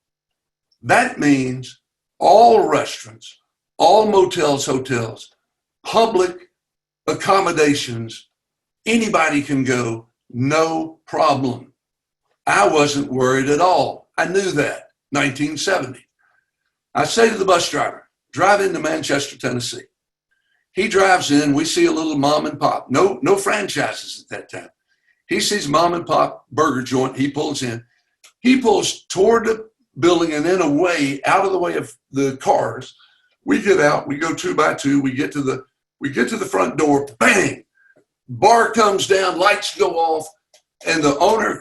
That means all restaurants, all motels, hotels, public accommodations, anybody can go, no problem. I wasn't worried at all. I knew that, 1970. I say to the bus driver, drive into Manchester, Tennessee. He drives in, we see a little mom and pop, no franchises at that time. He sees mom and pop burger joint, he pulls in. He pulls toward the building and then away, out of the way of the cars. We get out, we go 2 by 2, we get to the front door, bang, bar comes down, lights go off, and the owner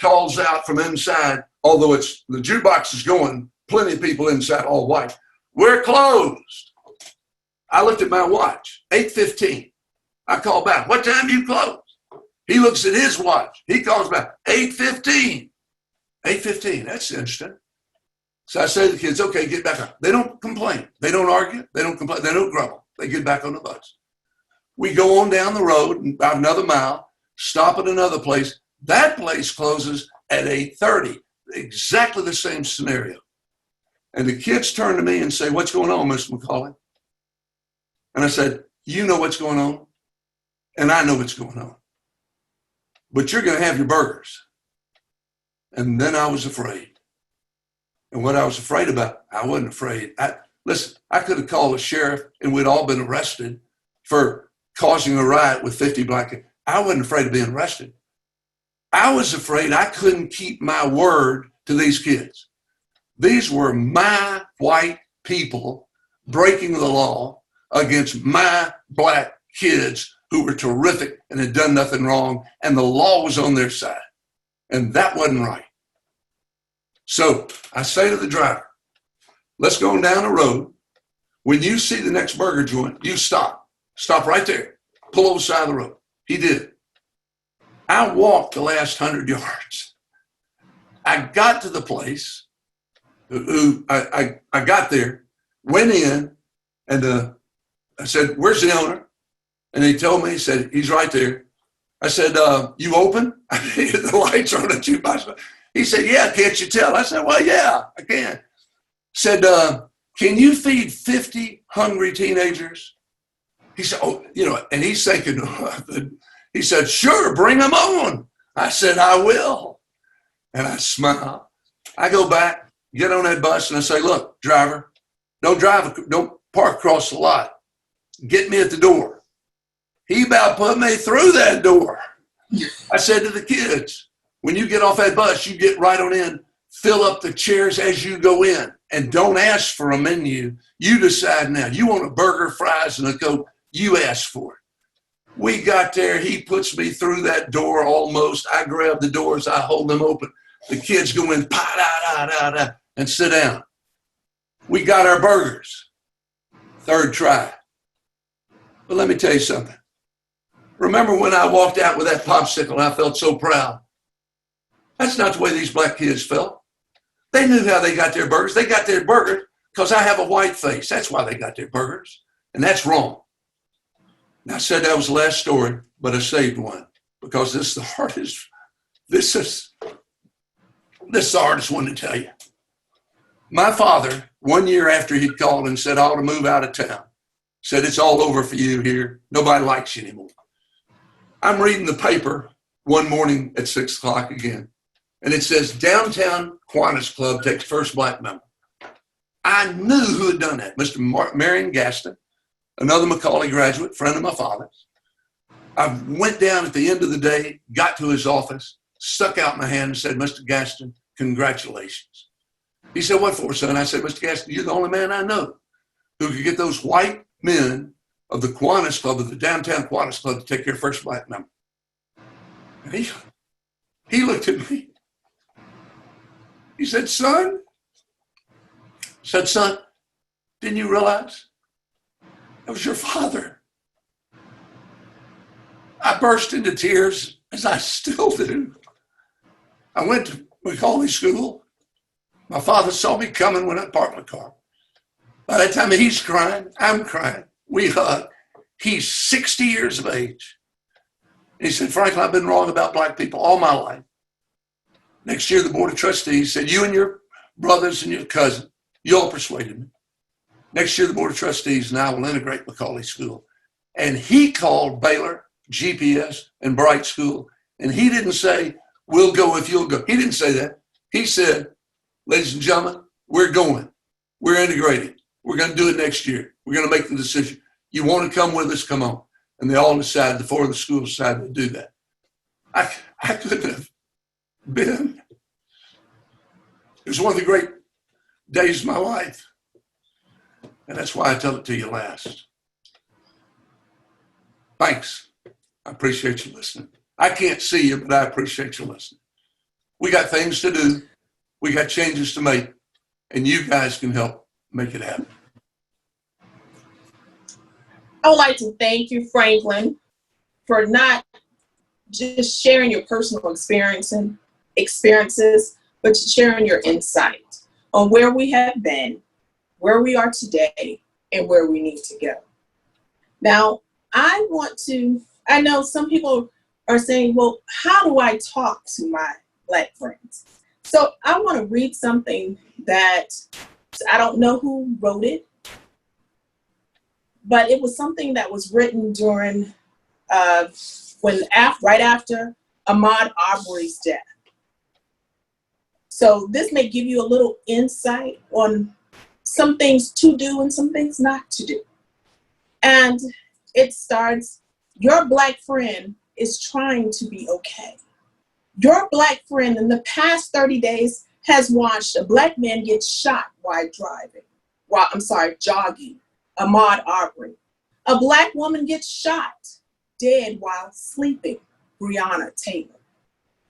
calls out from inside, although the jukebox is going, plenty of people inside, all white. We're closed. I looked at my watch, 8:15. I call back, what time do you close? He looks at his watch. He calls back, 8:15. 8:15, that's interesting. So I say to the kids, okay, get back on. They don't complain. They don't argue. They don't complain. They don't grumble. They get back on the bus. We go on down the road about another mile, stop at another place. That place closes at 8:30. Exactly the same scenario. And the kids turn to me and say, what's going on, Mr. McCallie? And I said, you know what's going on, and I know what's going on. But you're going to have your burgers. And then I was afraid. And what I was afraid about, I wasn't afraid. Listen, I could have called the sheriff and we'd all been arrested for causing a riot with 50 black kids. I wasn't afraid of being arrested. I was afraid I couldn't keep my word to these kids. These were my white people breaking the law against my black kids who were terrific and had done nothing wrong, and the law was on their side. And that wasn't right. So I say to the driver, let's go down the road. When you see the next burger joint, you stop. Stop right there. Pull over the side of the road. He did. I walked the last 100 yards. I got to the place. I got there, went in, and I said, where's the owner? And he told me, he said, he's right there. I said, you open? The lights are on the jukebox. He said, yeah, can't you tell? I said, well, yeah, I can. Said, can you feed 50 hungry teenagers? He said, oh, and he's thinking, he said, sure, bring them on. I said, I will. And I smile. I go back, get on that bus, and I say, look, driver, don't park across the lot. Get me at the door. He about put me through that door. I said to the kids, when you get off that bus, you get right on in, fill up the chairs as you go in, and don't ask for a menu. You decide now. You want a burger, fries, and a Coke, you ask for it. We got there. He puts me through that door almost. I grab the doors. I hold them open. The kids go in, pa-da-da-da-da, and sit down. We got our burgers. Third try. But let me tell you something. Remember when I walked out with that popsicle and I felt so proud? That's not the way these black kids felt. They knew how they got their burgers. They got their burgers because I have a white face. That's why they got their burgers. And that's wrong. And I said that was the last story, but I saved one because this is the hardest. This is the hardest one to tell you. My father, 1 year after he'd called and said, I ought to move out of town, said, it's all over for you here. Nobody likes you anymore. I'm reading the paper one morning at 6 o'clock again, and it says, Downtown Kiwanis Club takes first black member. I knew who had done that, Mr. Marion Gaston, another McCallie graduate, friend of my father's. I went down at the end of the day, got to his office, stuck out my hand and said, Mr. Gaston, congratulations. He said, what for, son? I said, Mr. Gaston, you're the only man I know who could get those white men of the Kiwanis Club, of the Downtown Kiwanis Club, to take their first black member. And he looked at me. He said, son, didn't you realize that was your father? I burst into tears, as I still do. I went to McCallie School. My father saw me coming when I parked my car. By that time he's crying, I'm crying. We hug. He's 60 years of age. And he said, Franklin, I've been wrong about black people all my life. Next year, the Board of Trustees said, you and your brothers and your cousin, you all persuaded me. Next year, the Board of Trustees and I will integrate McCallie School. And he called Baylor, GPS, and Bright School. And he didn't say, we'll go if you'll go. He didn't say that. He said, ladies and gentlemen, we're going. We're integrating. We're going to do it next year. We're going to make the decision. You want to come with us? Come on. And they all decided, the four of the schools decided to do that. I couldn't have been. It was one of the great days of my life. And that's why I tell it to you last. Thanks. I appreciate you listening. I can't see you, but I appreciate you listening. We got things to do. We got changes to make. And you guys can help make it happen. I would like to thank you, Franklin, for not just sharing your personal experiences, but sharing your insight on where we have been, where we are today, and where we need to go. Now, I know some people are saying, well, how do I talk to my Black friends? So I want to read something that I don't know who wrote it, but it was something that was written during right after Ahmaud Arbery's death. So this may give you a little insight on some things to do and some things not to do. And it starts, your Black friend is trying to be okay. Your Black friend in the past 30 days has watched a Black man get shot while jogging, Ahmaud Arbery. A Black woman gets shot, dead while sleeping, Breonna Taylor.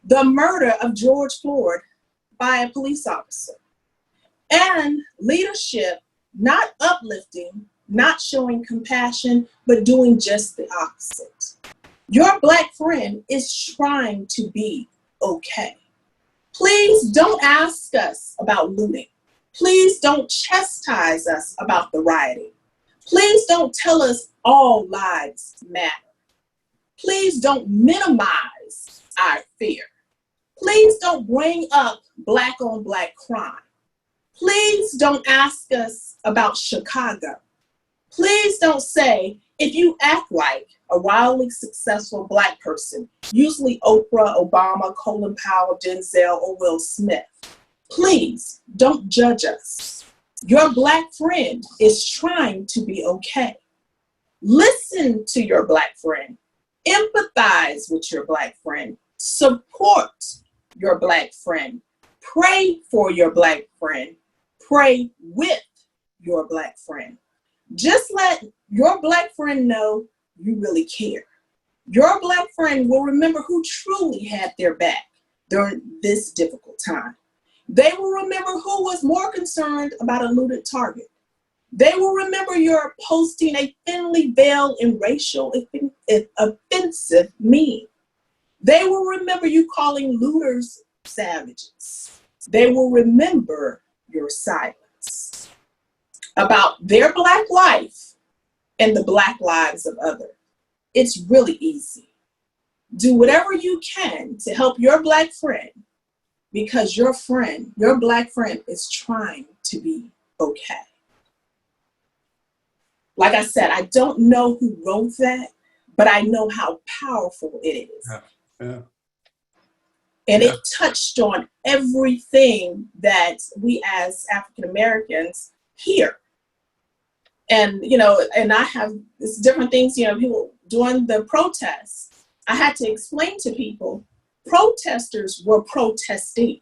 The murder of George Floyd by a police officer. And leadership not uplifting, not showing compassion, but doing just the opposite. Your Black friend is trying to be okay. Please don't ask us about looting. Please don't chastise us about the rioting. Please don't tell us all lives matter. Please don't minimize our fear. Please don't bring up Black on Black crime. Please don't ask us about Chicago. Please don't say, if you act like a wildly successful Black person, usually Oprah, Obama, Colin Powell, Denzel, or Will Smith, please don't judge us. Your Black friend is trying to be okay. Listen to your Black friend. Empathize with your Black friend. Support your Black friend. Pray for your Black friend. Pray with your Black friend. Just let your Black friend know you really care. Your Black friend will remember who truly had their back during this difficult time. They will remember who was more concerned about a looted Target. They will remember your posting a thinly veiled and racial offensive meme. They will remember you calling looters savages. They will remember your silence. about their Black life and the Black lives of others. It's really easy. Do whatever you can to help your Black friend, because your friend, your Black friend, is trying to be okay. Like I said, I don't know who wrote that, but I know how powerful it is. Yeah. And it touched on everything that we as African Americans hear. And, you know, and I have this different things, you know, people doing the protests. I had to explain to people, protesters were protesting.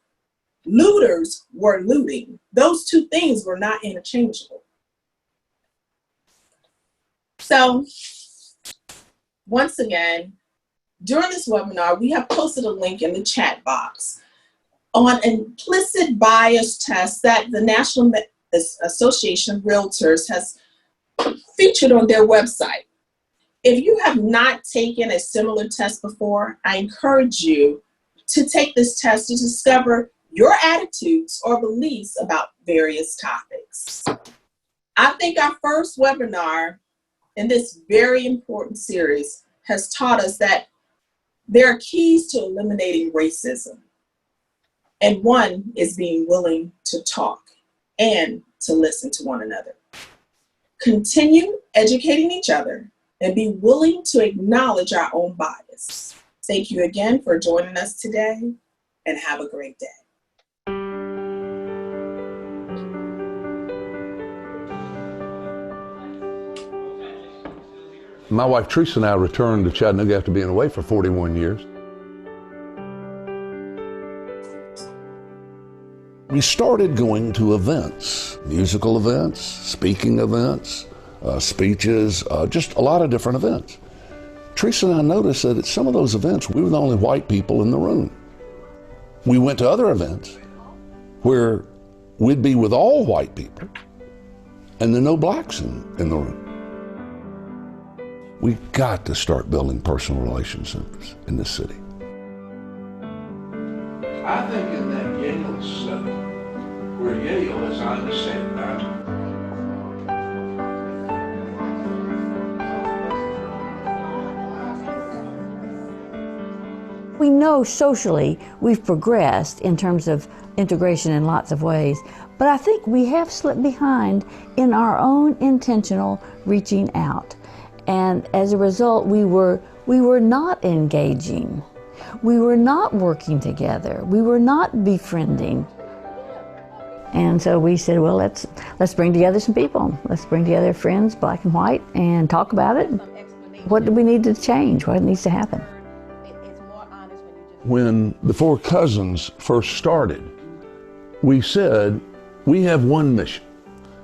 Looters were looting. Those two things were not interchangeable. So, once again, during this webinar, we have posted a link in the chat box on an implicit bias test that the National Association of Realtors has featured on their website. If you have not taken a similar test before, I encourage you to take this test to discover your attitudes or beliefs about various topics. I think our first webinar in this very important series has taught us that there are keys to eliminating racism. And one is being willing to talk and to listen to one another. Continue educating each other and be willing to acknowledge our own bias. Thank you again for joining us today, and have a great day. My wife Teresa and I returned to Chattanooga after being away for 41 years. We started going to events, musical events, speaking events, speeches, just a lot of different events. Teresa and I noticed that at some of those events, we were the only white people in the room. We went to other events where we'd be with all white people and there are no blacks in the room. We've got to start building personal relationships in this city. I think in that Yale study, where Yale, as I understand that, we know socially we've progressed in terms of integration in lots of ways, but I think we have slipped behind in our own intentional reaching out. And as a result, we were not engaging. We were not working together. We were not befriending. And so we said, well, let's bring together some people. Let's bring together friends, black and white, and talk about it. What do we need to change? What needs to happen? When the Four Cousins first started, we said, we have one mission.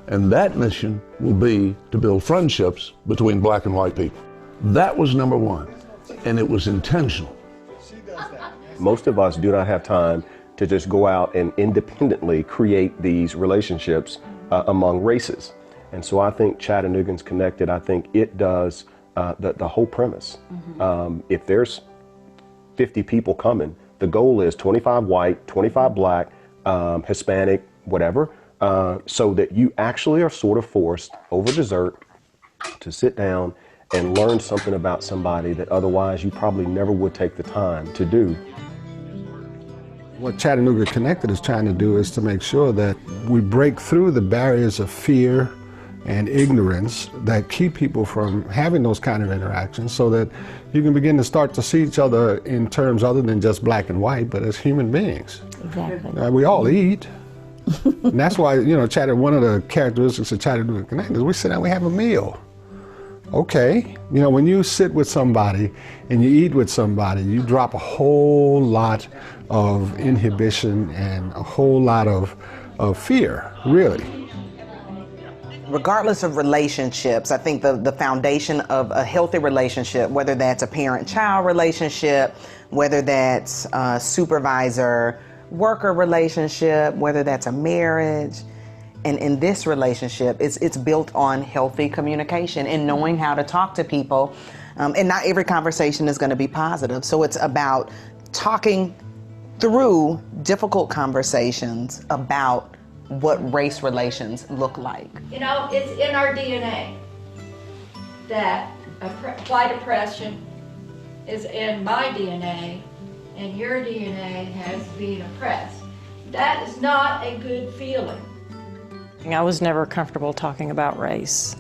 And that mission will be to build friendships between black and white people. That was number one, and it was intentional. Most of us do not have time to just go out and independently create these relationships among races. And so I think Chattanooga's Connected, I think it does the whole premise. If there's 50 people coming, the goal is 25 white, 25 black, Hispanic, whatever, so that you actually are sort of forced over dessert to sit down and learn something about somebody that otherwise you probably never would take the time to do. What Chattanooga Connected is trying to do is to make sure that we break through the barriers of fear and ignorance that keep people from having those kind of interactions, so that you can begin to start to see each other in terms other than just black and white, but as human beings. Exactly. We all eat. And that's why, you know, one of the characteristics of Chattanooga Connect is we sit down, we have a meal. Okay, you know, when you sit with somebody and you eat with somebody, you drop a whole lot of inhibition and a whole lot of fear, really. Regardless of relationships, I think the foundation of a healthy relationship, whether that's a parent-child relationship, whether that's a supervisor-worker relationship, whether that's a marriage, and in this relationship, it's built on healthy communication and knowing how to talk to people. And not every conversation is going to be positive. So it's about talking through difficult conversations about what race relations look like. You know, it's in our DNA that white oppression is in my DNA and your DNA has been oppressed. That is not a good feeling. I was never comfortable talking about race.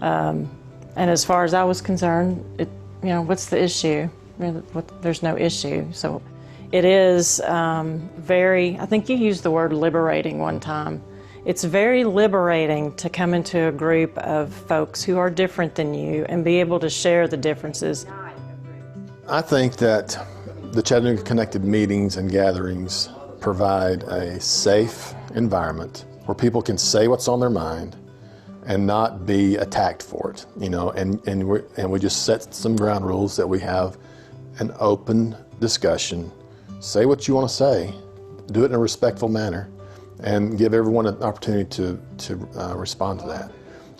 And as far as I was concerned, what's the issue? There's no issue. So it is I think you used the word liberating one time. It's very liberating to come into a group of folks who are different than you and be able to share the differences. I think that the Chattanooga Connected meetings and gatherings provide a safe environment where people can say what's on their mind and not be attacked for it, and we just set some ground rules that we have an open discussion. Say what you want to say, do it in a respectful manner, and give everyone an opportunity to respond to that.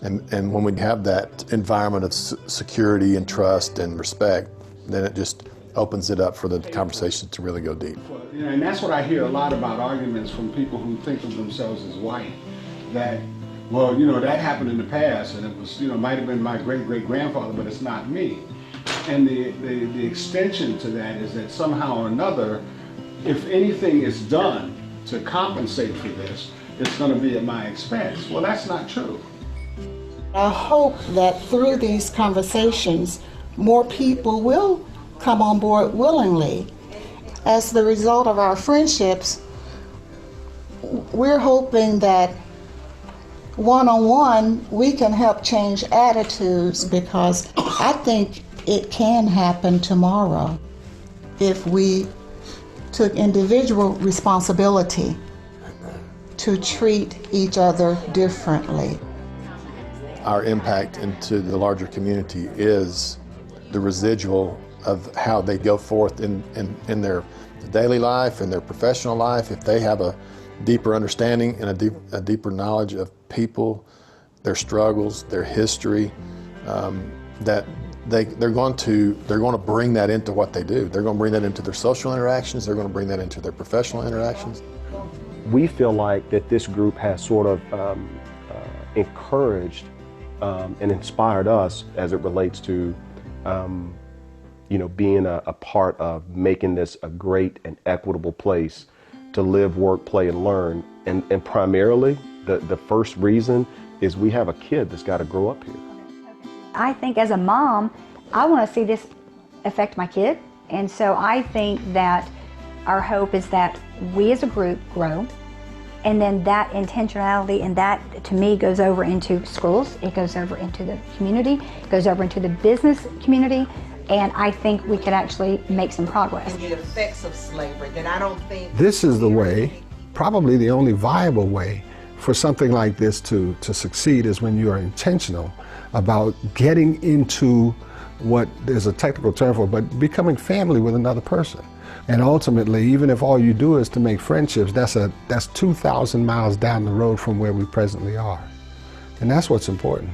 And when we have that environment of security and trust and respect, then it just opens it up for the conversation to really go deep. And that's what I hear a lot about arguments from people who think of themselves as white, that, well, that happened in the past, and it was, might have been my great-great-grandfather, but it's not me. And the extension to that is that somehow or another, if anything is done to compensate for this, it's going to be at my expense. Well, that's not true. I hope that through these conversations, more people will come on board willingly. As the result of our friendships, we're hoping that one-on-one we can help change attitudes, because I think it can happen tomorrow if we took individual responsibility to treat each other differently. Our impact into the larger community is the residual of how they go forth in their daily life and their professional life. If they have a deeper understanding and a deeper knowledge of people, their struggles, their history, that they're going to bring that into what they do. They're going to bring that into their social interactions. They're going to bring that into their professional interactions. We feel like that this group has sort of encouraged and inspired us as it relates to being a part of making this a great and equitable place to live, work, play, and learn. And primarily, the first reason is we have a kid that's got to grow up here. I think as a mom, I want to see this affect my kid. And so I think that our hope is that we as a group grow, and then that intentionality and that, to me, goes over into schools, it goes over into the community, it goes over into the business community, and I think we could actually make some progress. And the effects of slavery that I don't think... This is the way, probably the only viable way for something like this to succeed, is when you are intentional about getting into what there's a technical term for, but becoming family with another person. And ultimately, even if all you do is to make friendships, that's 2,000 miles down the road from where we presently are. And that's what's important.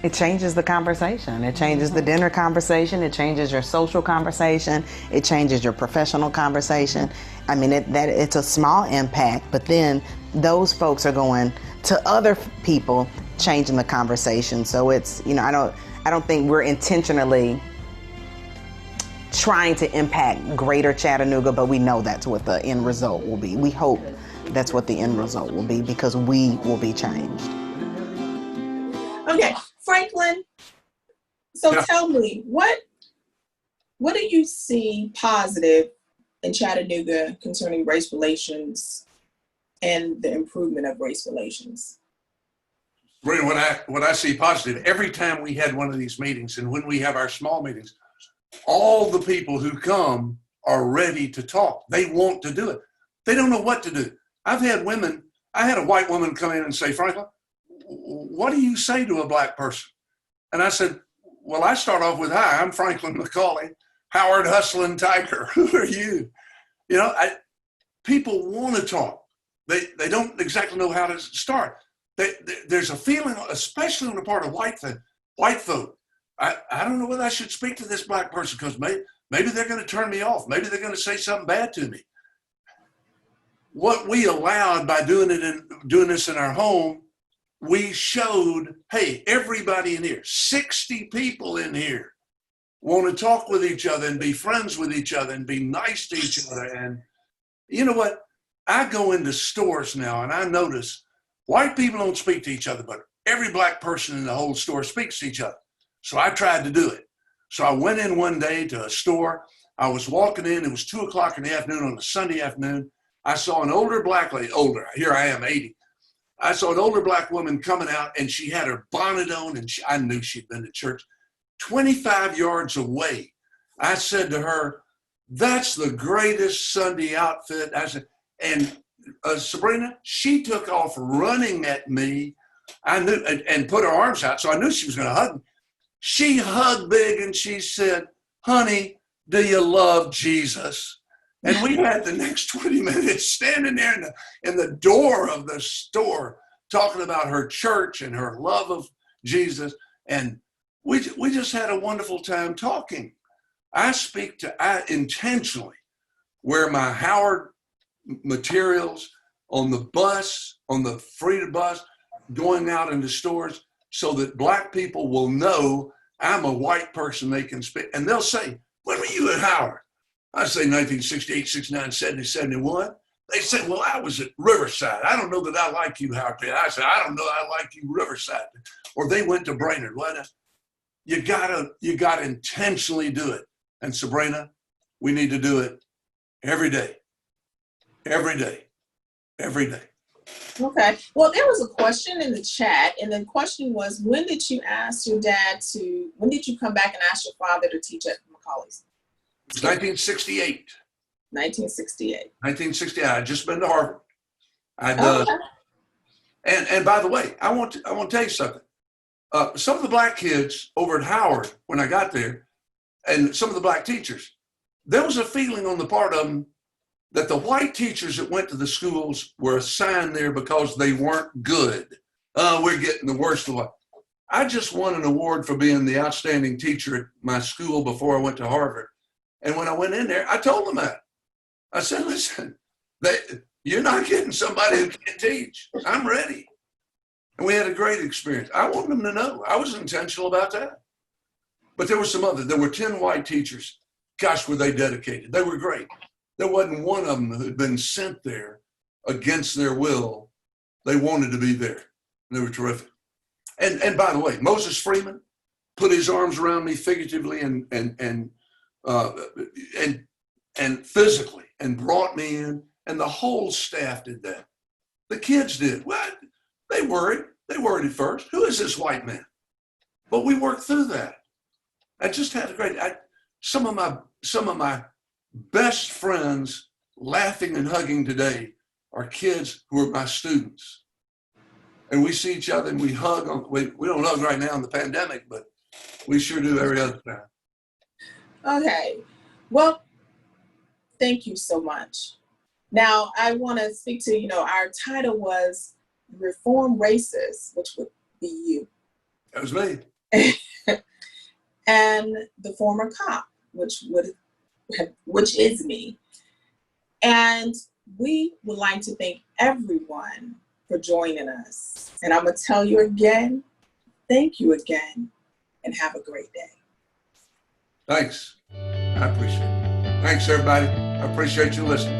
It changes the conversation. It changes the dinner conversation. It changes your social conversation. It changes your professional conversation. I mean, it's a small impact, but then those folks are going to other people, changing the conversation. So it's, I don't think we're intentionally trying to impact greater Chattanooga, but we know that's what the end result will be. We hope that's what the end result will be, because we will be changed. Okay, Franklin, so tell me, what do you see positive in Chattanooga concerning race relations and the improvement of race relations? What I see positive, every time we had one of these meetings, and when we have our small meetings, all the people who come are ready to talk. They want to do it. They don't know what to do. I had a white woman come in and say, Franklin, what do you say to a black person? And I said, well, I start off with, hi, I'm Franklin McCallie, Howard Hustlin' Tiger. Who are you? People want to talk. They don't exactly know how to start. There's a feeling, especially on the part of white folk, I don't know whether I should speak to this black person, because maybe they're going to turn me off. Maybe they're going to say something bad to me. what we allowed by doing this in our home, we showed, hey, everybody in here, 60 people in here want to talk with each other and be friends with each other and be nice to each other. And you know what? I go into stores now and I notice white people don't speak to each other, but every black person in the whole store speaks to each other. So I tried to do it. So I went in one day to a store. I was walking in, it was 2 o'clock in the afternoon on a Sunday afternoon. I saw an older black lady, here I am, 80. I saw an older black woman coming out and she had her bonnet on and I knew she'd been to church. 25 yards away, I said to her, that's the greatest Sunday outfit. I said, and Sabrina, she took off running at me. I knew, and put her arms out, so I knew she was going to hug me. She hugged big and she said, honey, do you love Jesus? And we had the next 20 minutes standing there in the door of the store talking about her church and her love of Jesus. And we just had a wonderful time talking. I intentionally wear my Howard materials on the bus, on the freedom bus, going out into stores so that black people will know I'm a white person they can speak. And they'll say, when were you at Howard? I say 1968, 69, 70, 71. They said, well, I was at Riverside. I don't know that I like you, Howard. I said, I don't know I like you, Riverside. Or they went to Brainerd. You gotta intentionally do it. And Sabrina, we need to do it every day, every day, every day. Okay. Well, there was a question in the chat, and the question was, when did you come back and ask your father to teach at McCallie's? It was 1968. 1968. 1968. I'd just been to Harvard. Okay. And by the way, I want to tell you something. Some of the black kids over at Howard, when I got there, and some of the black teachers, there was a feeling on the part of them that the white teachers that went to the schools were assigned there because they weren't good. We're getting the worst of what. I just won an award for being the outstanding teacher at my school before I went to Harvard. And when I went in there, I told them that. I said, listen, you're not getting somebody who can't teach. I'm ready. And we had a great experience. I wanted them to know. I was intentional about that. But there were 10 white teachers. Gosh, were they dedicated. They were great. There wasn't one of them who had been sent there against their will. They wanted to be there. They were terrific. And by the way, Moses Freeman put his arms around me figuratively and physically and brought me in, and the whole staff did that. The kids did. Well, they worried at first. Who is this white man? But we worked through that. I just had a great, some of my best friends laughing and hugging today are kids who are my students. And we see each other and we hug. We don't hug right now in the pandemic, but we sure do every other time. Okay. Well, thank you so much. Now, I want to speak to, our title was Reform Races, which would be you. That was me. And the former cop, which is me. And we would like to thank everyone for joining us. And I'm going to tell you again, thank you again, and have a great day. Thanks. I appreciate it. Thanks, everybody. I appreciate you listening.